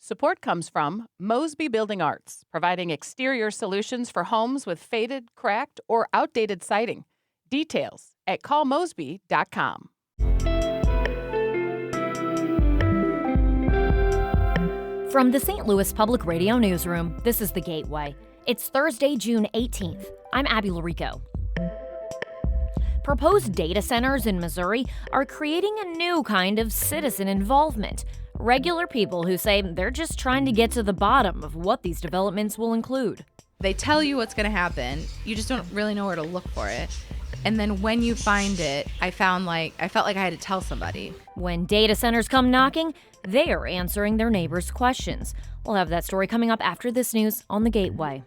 Support comes from Mosby Building Arts, providing exterior solutions for homes with faded, cracked, or outdated siding. Details at callmosby.com. From the St. Louis Public Radio Newsroom, this is The Gateway. It's Thursday, June 18th. I'm Abby Larico. Proposed data centers in Missouri are creating a new kind of citizen involvement. Regular people who say they're just trying to get to the bottom of what these developments will include. They tell you what's going to happen. You just don't really know where to look for it. And then when you find it, I felt like I had to tell somebody. When data centers come knocking, they are answering their neighbors' questions. We'll have that story coming up after this news on The Gateway.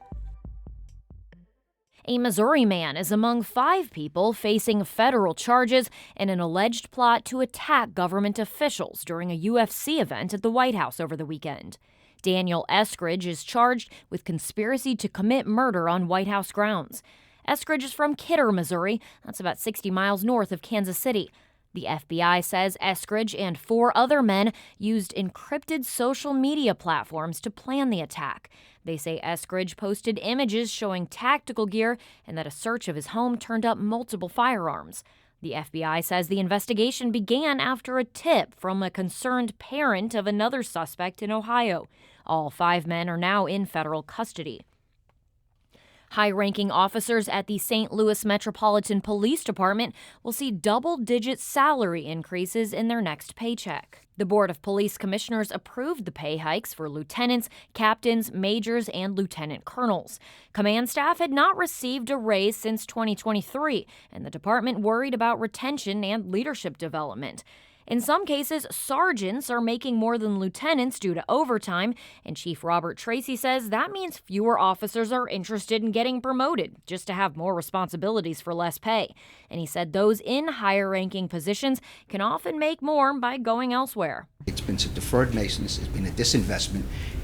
A Missouri man is among 5 people facing federal charges in an alleged plot to attack government officials during a UFC event at the White House over the weekend. Daniel Eskridge is charged with conspiracy to commit murder on White House grounds. Eskridge is from Kidder, Missouri. That's about 60 miles north of Kansas City. The FBI says Eskridge and 4 other men used encrypted social media platforms to plan the attack. They say Eskridge posted images showing tactical gear and that a search of his home turned up multiple firearms. The FBI says the investigation began after a tip from a concerned parent of another suspect in Ohio. All 5 men are now in federal custody. High-ranking officers at the St. Louis Metropolitan Police Department will see double-digit salary increases in their next paycheck. The Board of Police Commissioners approved the pay hikes for lieutenants, captains, majors, and lieutenant colonels. Command staff had not received a raise since 2023, and the department worried about retention and leadership development. In some cases, sergeants are making more than lieutenants due to overtime, and Chief Robert Tracy says that means fewer officers are interested in getting promoted just to have more responsibilities for less pay. And he said those in higher-ranking positions can often make more by going elsewhere. It's been some deferred maintenance, it's been a disinvestment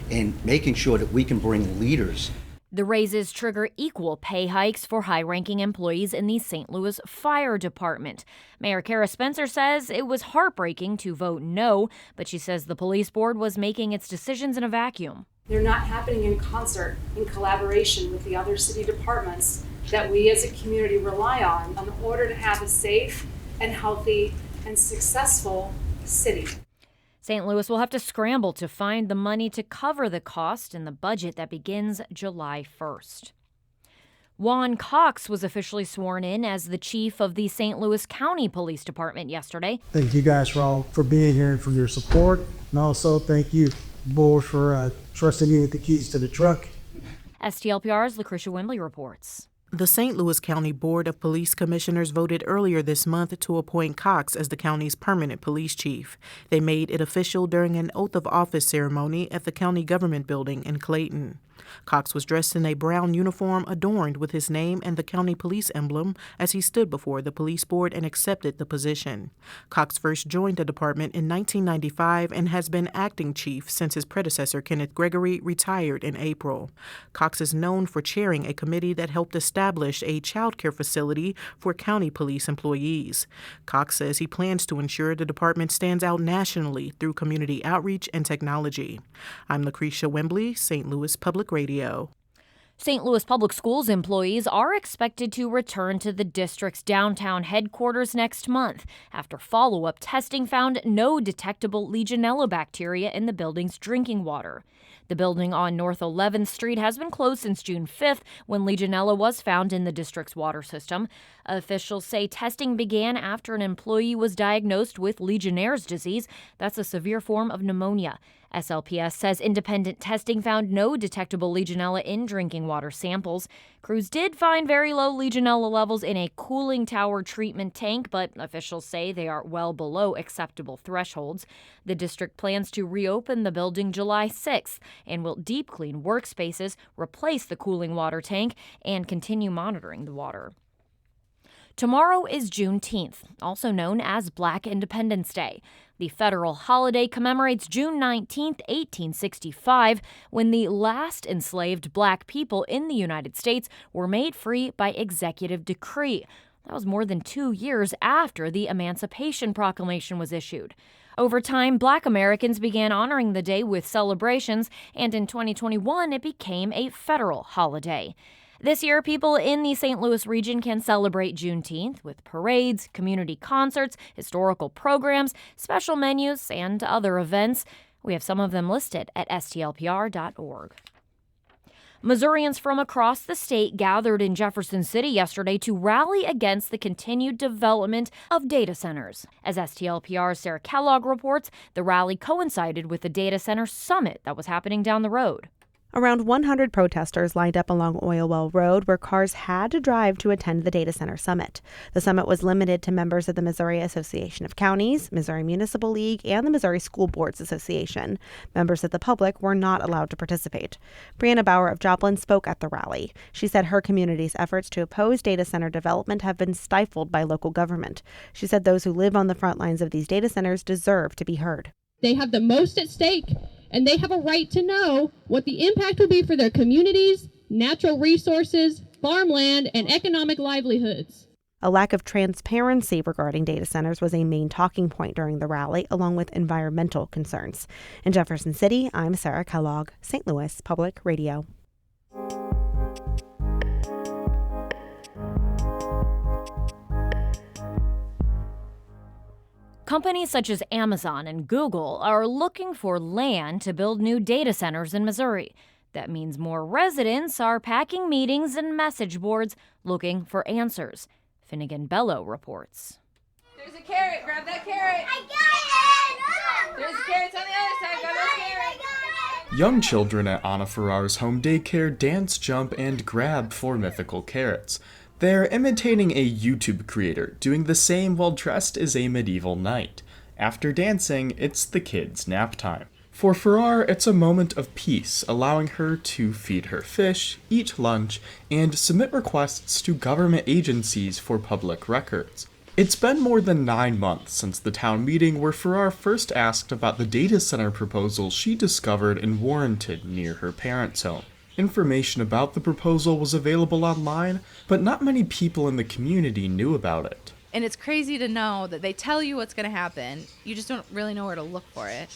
in making sure that we can bring leaders. The raises trigger equal pay hikes for high-ranking employees in the St. Louis Fire Department. Mayor Kara Spencer says it was heartbreaking to vote no, but she says the police board was making its decisions in a vacuum. They're not happening in concert, in collaboration with the other city departments that we as a community rely on in order to have a safe and healthy and successful city. St. Louis will have to scramble to find the money to cover the cost in the budget that begins July 1st. Juan Cox was officially sworn in as the chief of the St. Louis County Police Department yesterday. Thank you guys for being here and for your support. And also thank you, board, for trusting me with the keys to the truck. STLPR's Lucretia Wembley reports. The St. Louis County Board of Police Commissioners voted earlier this month to appoint Cox as the county's permanent police chief. They made it official during an oath of office ceremony at the county government building in Clayton. Cox was dressed in a brown uniform adorned with his name and the county police emblem as he stood before the police board and accepted the position. Cox first joined the department in 1995 and has been acting chief since his predecessor, Kenneth Gregory, retired in April. Cox is known for chairing a committee that helped establish a child care facility for county police employees. Cox says he plans to ensure the department stands out nationally through community outreach and technology. I'm Lucretia Wembley, St. Louis Public Radio. St. Louis Public Schools employees are expected to return to the district's downtown headquarters next month after follow-up testing found no detectable Legionella bacteria in the building's drinking water. The building on North 11th Street has been closed since June 5th when Legionella was found in the district's water system. Officials say testing began after an employee was diagnosed with Legionnaire's disease. That's a severe form of pneumonia. SLPS says independent testing found no detectable Legionella in drinking water samples. Crews did find very low Legionella levels in a cooling tower treatment tank, but officials say they are well below acceptable thresholds. The district plans to reopen the building July 6th and will deep clean workspaces, replace the cooling water tank, and continue monitoring the water. Tomorrow is Juneteenth, also known as Black Independence Day. The federal holiday commemorates June 19, 1865, when the last enslaved black people in the United States were made free by executive decree. That was more than 2 years after the Emancipation Proclamation was issued. Over time, Black Americans began honoring the day with celebrations, and in 2021, it became a federal holiday. This year, people in the St. Louis region can celebrate Juneteenth with parades, community concerts, historical programs, special menus, and other events. We have some of them listed at stlpr.org. Missourians from across the state gathered in Jefferson City yesterday to rally against the continued development of data centers. As STLPR's Sarah Kellogg reports, the rally coincided with the data center summit that was happening down the road. Around 100 protesters lined up along Oil Well Road where cars had to drive to attend the data center summit. The summit was limited to members of the Missouri Association of Counties, Missouri Municipal League, and the Missouri School Boards Association. Members of the public were not allowed to participate. Brianna Bauer of Joplin spoke at the rally. She said her community's efforts to oppose data center development have been stifled by local government. She said those who live on the front lines of these data centers deserve to be heard. They have the most at stake, and they have a right to know what the impact will be for their communities, natural resources, farmland, and economic livelihoods. A lack of transparency regarding data centers was a main talking point during the rally, along with environmental concerns. In Jefferson City, I'm Sarah Kellogg, St. Louis Public Radio. Companies such as Amazon and Google are looking for land to build new data centers in Missouri. That means more residents are packing meetings and message boards looking for answers. Finnegan Bello reports. There's a carrot. Grab that carrot. I got it! There's carrots on the other side. Grab those carrots. Young children at Anna Farrar's home daycare dance, jump, and grab for mythical carrots. They're imitating a YouTube creator, doing the same while dressed as a medieval knight. After dancing, it's the kids' nap time. For Farrar, it's a moment of peace, allowing her to feed her fish, eat lunch, and submit requests to government agencies for public records. It's been more than 9 months since the town meeting where Farrar first asked about the data center proposal she discovered in Warrenton near her parents' home. Information about the proposal was available online, but not many people in the community knew about it. And it's crazy to know that they tell you what's going to happen. You just don't really know where to look for it.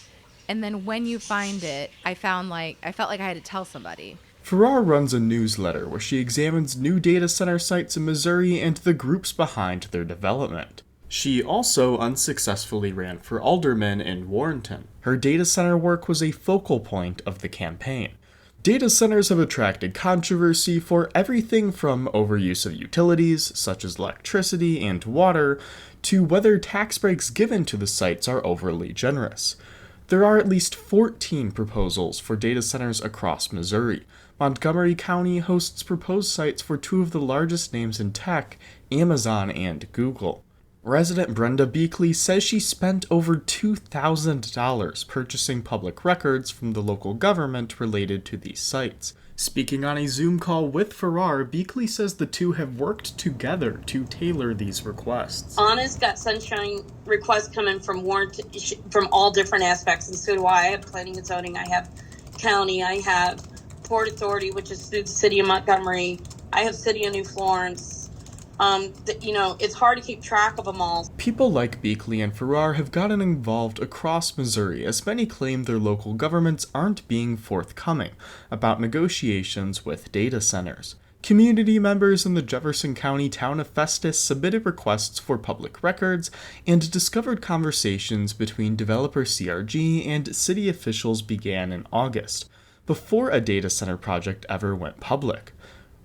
And then when you find it, I felt like I had to tell somebody. Farrar runs a newsletter where she examines new data center sites in Missouri and the groups behind their development. She also unsuccessfully ran for alderman in Warrenton. Her data center work was a focal point of the campaign. Data centers have attracted controversy for everything from overuse of utilities, such as electricity and water, to whether tax breaks given to the sites are overly generous. There are at least 14 proposals for data centers across Missouri. Montgomery County hosts proposed sites for two of the largest names in tech, Amazon and Google. Resident Brenda Beakley says she spent over $2,000 purchasing public records from the local government related to these sites. Speaking on a Zoom call with Farrar, Beakley says the two have worked together to tailor these requests. Anna's got sunshine requests coming from Warrenton, from all different aspects, and so do I. I have planning and zoning, I have county, I have Port Authority, which is through the city of Montgomery, I have city of New Florence. It's hard to keep track of them all. People like Beakley and Farrar have gotten involved across Missouri, as many claim their local governments aren't being forthcoming about negotiations with data centers. Community members in the Jefferson County town of Festus submitted requests for public records and discovered conversations between developer CRG and city officials began in August, before a data center project ever went public.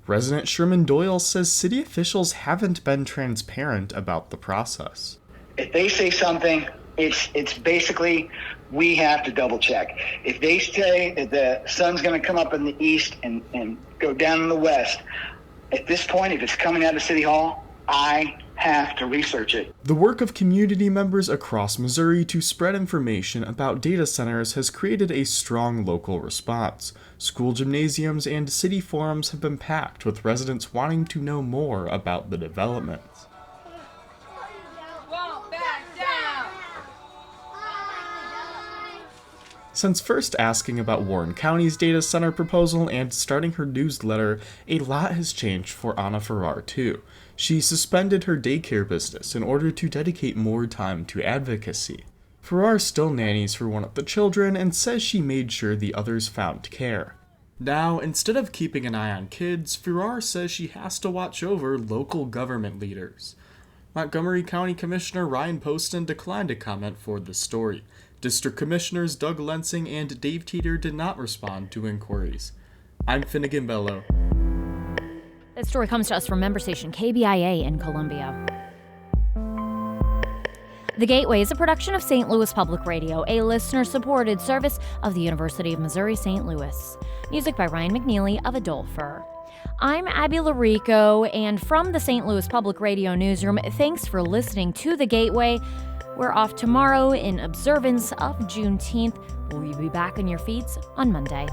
Resident Sherman Doyle says city officials haven't been transparent about the process. If they say something, it's basically we have to double check. If they say that the sun's going to come up in the east and go down in the west, at this point, if it's coming out of City Hall, I have to research it. The work of community members across Missouri to spread information about data centers has created a strong local response. School gymnasiums and city forums have been packed with residents wanting to know more about the developments. Since first asking about Warren County's data center proposal and starting her newsletter, a lot has changed for Anna Farrar too. She suspended her daycare business in order to dedicate more time to advocacy. Farrar still nannies for one of the children and says she made sure the others found care. Now, instead of keeping an eye on kids, Farrar says she has to watch over local government leaders. Montgomery County Commissioner Ryan Poston declined to comment for the story. District Commissioners Doug Lensing and Dave Teeter did not respond to inquiries. I'm Finnegan Bello. That story comes to us from member station KBIA in Columbia. The Gateway is a production of St. Louis Public Radio, a listener-supported service of the University of Missouri St. Louis. Music by Ryan McNeely of Adolpher. I'm Abby Larico, and from the St. Louis Public Radio newsroom, thanks for listening to The Gateway. We're off tomorrow in observance of Juneteenth. We'll be back on your feeds on Monday.